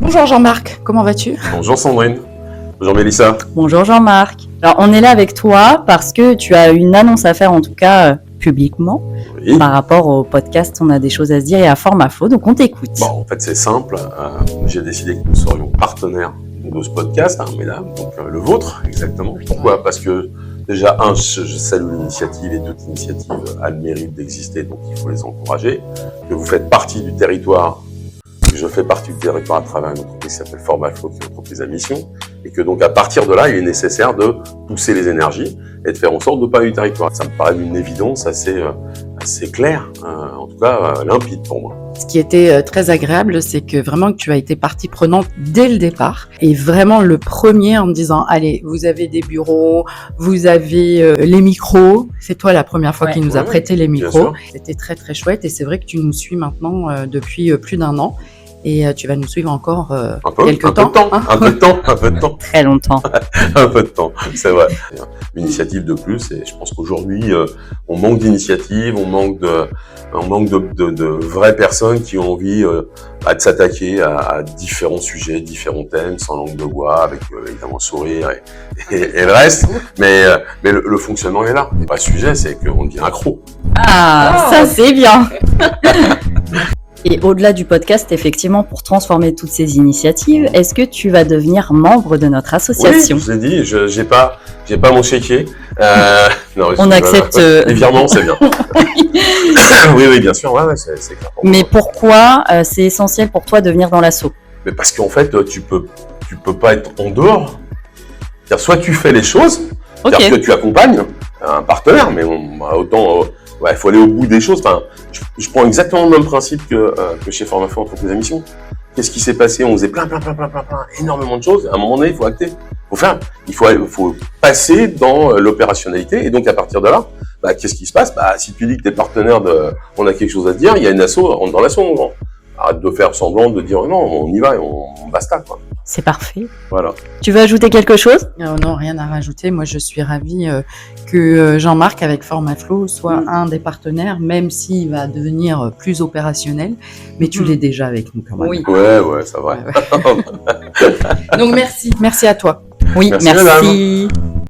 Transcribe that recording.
Bonjour Jean-Marc, comment vas-tu? Bonjour Sandrine. Bonjour Mélissa. Bonjour Jean-Marc. Alors on est là avec toi parce que tu as une annonce à faire, en tout cas publiquement, Oui. par rapport au podcast. On a des choses à se dire et à Format Flow, donc on t'écoute. Bon, en fait, c'est simple. J'ai décidé que nous serions partenaires de ce podcast, mesdames, donc le vôtre, exactement. Pourquoi ? Parce que déjà, je salue l'initiative et toute initiative a le mérite d'exister, donc il faut les encourager. Que vous faites partie du territoire, que je fais partie du territoire à travers une entreprise qui s'appelle Format Flow, qui est une entreprise à mission, et que donc à partir de là, il est nécessaire de pousser les énergies et de faire en sorte de pas du territoire. Ça me paraît d'une évidence assez claire, en tout cas limpide pour moi. Ce qui était très agréable, c'est que vraiment que tu as été partie prenante dès le départ et vraiment le premier en me disant allez, vous avez des bureaux, vous avez les micros. C'est toi la première fois qui nous a prêté les micros. C'était très très chouette et c'est vrai que tu nous suis maintenant depuis plus d'1 an. Et tu vas nous suivre encore quelques temps. Un peu de temps. Très longtemps. Un peu de temps, c'est vrai. Une initiative de plus, et je pense qu'aujourd'hui, on manque d'initiatives, on manque de vraies personnes qui ont envie de s'attaquer à différents sujets, différents thèmes, sans langue de bois, avec évidemment sourire et le reste. Mais le fonctionnement est là. Et pas le sujet, c'est qu'on devient accro. Ça c'est bien. Et au-delà du podcast, effectivement, pour transformer toutes ces initiatives, est-ce que tu vas devenir membre de notre association ? Oui, je vous ai dit, j'ai pas mon chéquier. Non, on accepte. Les virements, c'est bien. oui, bien sûr, ouais, c'est clair. Mais pourquoi c'est essentiel pour toi de venir dans l'asso ? Mais parce qu'en fait, tu peux pas être en dehors. C'est-à-dire, soit tu fais les choses, c'est-à-dire que tu accompagnes un partenaire, mais autant. Il faut aller au bout des choses. Enfin, je prends exactement le même principe que chez Format Flow Entreprise à Mission. Qu'est-ce qui s'est passé ? On faisait plein, énormément de choses. À un moment donné, il faut acter. Il faut passer dans l'opérationnalité. Et donc, à partir de là, qu'est-ce qui se passe ? Si tu dis que t'es partenaire on a quelque chose à te dire, il y a une asso, rentre dans l'asso, mon grand. Arrête de faire semblant de dire non, on y va et on basta, quoi. C'est parfait. Voilà. Tu veux ajouter quelque chose ? Non, rien à rajouter. Moi, je suis ravie que Jean-Marc, avec Format Flow, soit un des partenaires, même s'il va devenir plus opérationnel. Mais tu l'es déjà avec nous, quand même. Oui. Ouais, ça va. Donc, merci à toi. Oui, merci.